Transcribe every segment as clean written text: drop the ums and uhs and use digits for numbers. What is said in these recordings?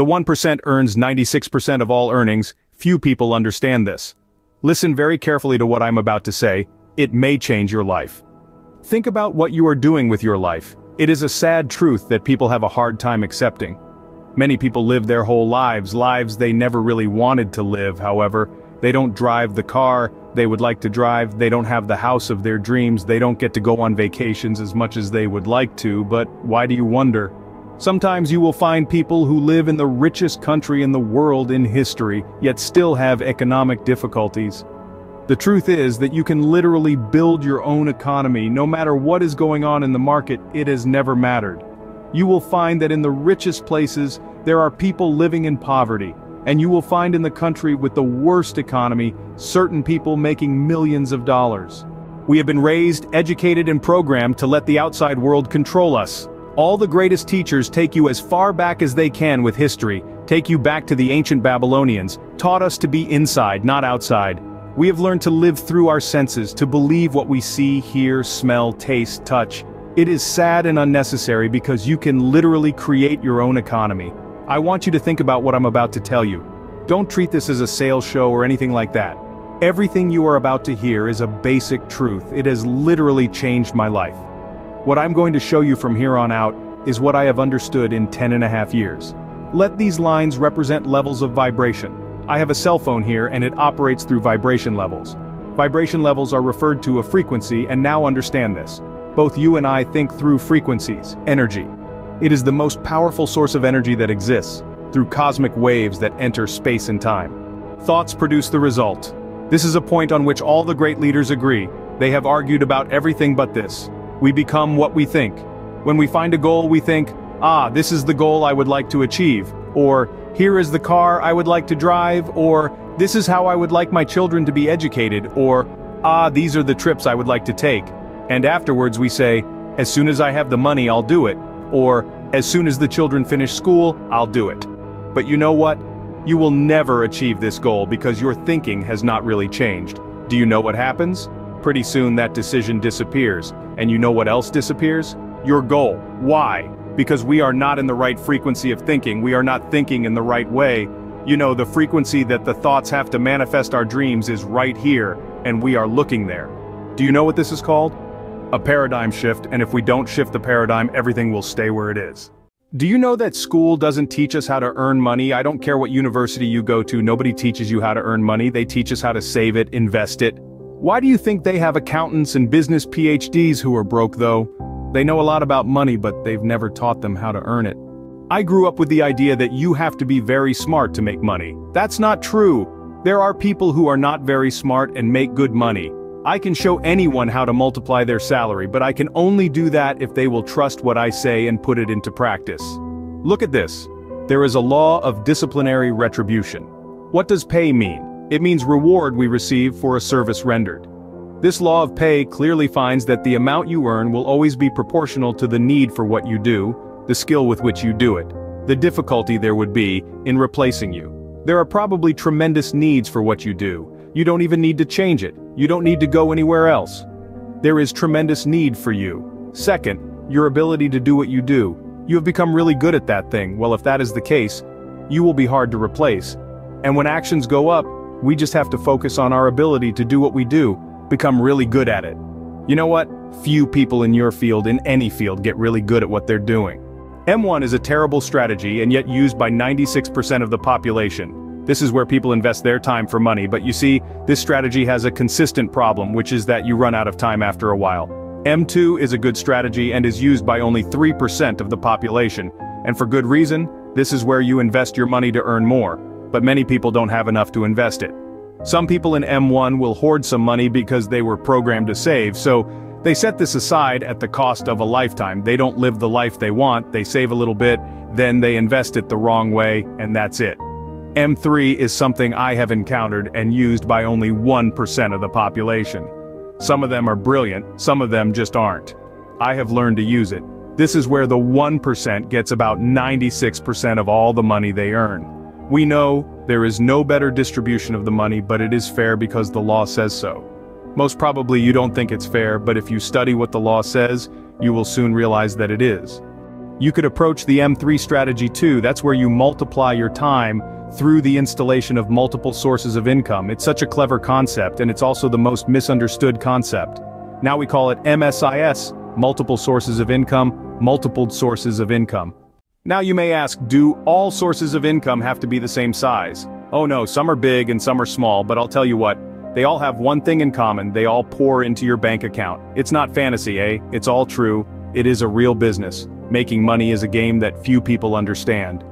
The 1% earns 96% of all earnings. Few people understand this. Listen very carefully to what I'm about to say. It may change your life. Think about what you are doing with your life. It is a sad truth that people have a hard time accepting. Many people live their whole lives they never really wanted to live. However, they don't drive the car they would like to drive, they don't have the house of their dreams, they don't get to go on vacations as much as they would like to. But why do you wonder? Sometimes you will find people who live in the richest country in the world in history, yet still have economic difficulties. The truth is that you can literally build your own economy. No matter what is going on in the market, it has never mattered. You will find that in the richest places, there are people living in poverty. And you will find in the country with the worst economy, certain people making millions of dollars. We have been raised, educated and programmed to let the outside world control us. All the greatest teachers take you as far back as they can with history, take you back to the ancient Babylonians, taught us to be inside, not outside. We have learned to live through our senses, to believe what we see, hear, smell, taste, touch. It is sad and unnecessary because you can literally create your own economy. I want you to think about what I'm about to tell you. Don't treat this as a sales show or anything like that. Everything you are about to hear is a basic truth. It has literally changed my life. What I'm going to show you from here on out is what I have understood in 10.5 years. Let these lines represent levels of vibration. I have a cell phone here and it operates through vibration levels. Vibration levels are referred to a frequency, and now understand this. Both you and I think through frequencies, energy. It is the most powerful source of energy that exists, through cosmic waves that enter space and time. Thoughts produce the result. This is a point on which all the great leaders agree. They have argued about everything but this. We become what we think. When we find a goal, we think, this is the goal I would like to achieve, or here is the car I would like to drive, or this is how I would like my children to be educated, or these are the trips I would like to take. And afterwards we say, as soon as I have the money, I'll do it. Or, as soon as the children finish school, I'll do it. But you know what? You will never achieve this goal because your thinking has not really changed. Do you know what happens? Pretty soon that decision disappears. And you know what else disappears? Your goal. Why? Because we are not in the right frequency of thinking. We are not thinking in the right way. You know, the frequency that the thoughts have to manifest our dreams is right here, and we are looking there. Do you know what this is called? A paradigm shift, and if we don't shift the paradigm, everything will stay where it is. Do you know that school doesn't teach us how to earn money? I don't care what university you go to, nobody teaches you how to earn money. They teach us how to save it, invest it. Why do you think they have accountants and business PhDs who are broke though? They know a lot about money, but they've never taught them how to earn it. I grew up with the idea that you have to be very smart to make money. That's not true. There are people who are not very smart and make good money. I can show anyone how to multiply their salary, but I can only do that if they will trust what I say and put it into practice. Look at this. There is a law of disciplinary retribution. What does pay mean? It means reward we receive for a service rendered. This law of pay clearly finds that the amount you earn will always be proportional to the need for what you do, the skill with which you do it, the difficulty there would be in replacing you. There are probably tremendous needs for what you do. You don't even need to change it. You don't need to go anywhere else. There is tremendous need for you. Second, your ability to do what you do. You have become really good at that thing. Well, if that is the case, you will be hard to replace. And when actions go up, we just have to focus on our ability to do what we do, become really good at it. You know what? Few people in your field, in any field, get really good at what they're doing. M1 is a terrible strategy and yet used by 96% of the population. This is where people invest their time for money, but you see, this strategy has a consistent problem, which is that you run out of time after a while. M2 is a good strategy and is used by only 3% of the population, and for good reason. This is where you invest your money to earn more, but many people don't have enough to invest it. Some people in M1 will hoard some money because they were programmed to save, so they set this aside at the cost of a lifetime. They don't live the life they want, they save a little bit, then they invest it the wrong way, and that's it. M3 is something I have encountered and used by only 1% of the population. Some of them are brilliant, some of them just aren't. I have learned to use it. This is where the 1% gets about 96% of all the money they earn. We know there is no better distribution of the money, but it is fair because the law says so. Most probably you don't think it's fair, but if you study what the law says, you will soon realize that it is. You could approach the M3 strategy too. That's where you multiply your time through the installation of multiple sources of income. It's such a clever concept, and it's also the most misunderstood concept. Now we call it MSIS, multiple sources of income, multiple sources of income. Now you may ask, do all sources of income have to be the same size? Oh no, some are big and some are small, but I'll tell you what, they all have one thing in common: they all pour into your bank account. It's not fantasy, eh? It's all true. It is a real business. Making money is a game that few people understand.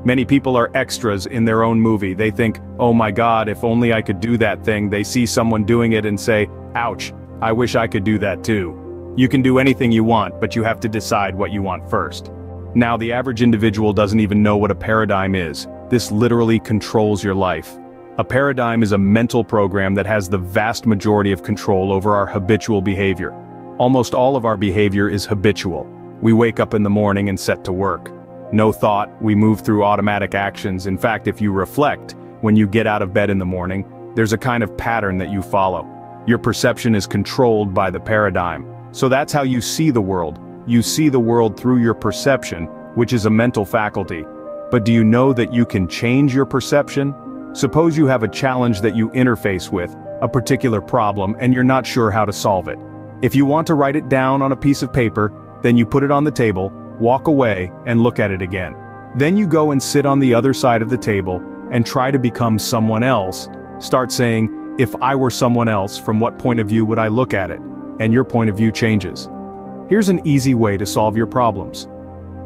Many people are extras in their own movie. They think, oh my God, if only I could do that thing. They see someone doing it and say, ouch, I wish I could do that too. You can do anything you want, but you have to decide what you want first. Now, the average individual doesn't even know what a paradigm is. This literally controls your life. A paradigm is a mental program that has the vast majority of control over our habitual behavior. Almost all of our behavior is habitual. We wake up in the morning and set to work. No thought, we move through automatic actions. In fact, if you reflect, when you get out of bed in the morning, there's a kind of pattern that you follow. Your perception is controlled by the paradigm. So that's how you see the world. You see the world through your perception, which is a mental faculty. But do you know that you can change your perception? Suppose you have a challenge that you interface with, a particular problem, and you're not sure how to solve it. If you want to write it down on a piece of paper, then you put it on the table, walk away, and look at it again. Then you go and sit on the other side of the table and try to become someone else. Start saying, if I were someone else, from what point of view would I look at it? And your point of view changes. Here's an easy way to solve your problems.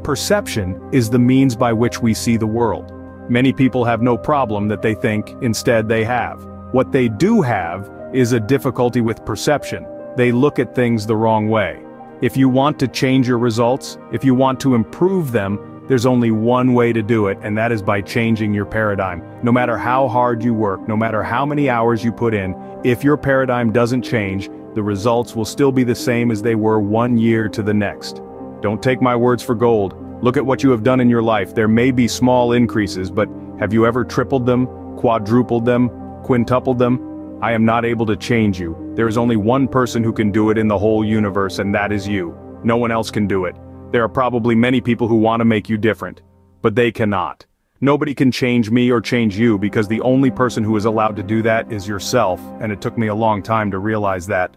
Perception is the means by which we see the world. Many people have no problem that they think, instead they have. What they do have is a difficulty with perception. They look at things the wrong way. If you want to change your results, if you want to improve them, there's only one way to do it, and that is by changing your paradigm. No matter how hard you work, no matter how many hours you put in, if your paradigm doesn't change, the results will still be the same as they were 1 year to the next. Don't take my words for gold. Look at what you have done in your life. There may be small increases, but have you ever tripled them, quadrupled them, quintupled them? I am not able to change you. There is only one person who can do it in the whole universe, and that is you. No one else can do it. There are probably many people who want to make you different, but they cannot. Nobody can change me or change you, because the only person who is allowed to do that is yourself, and it took me a long time to realize that.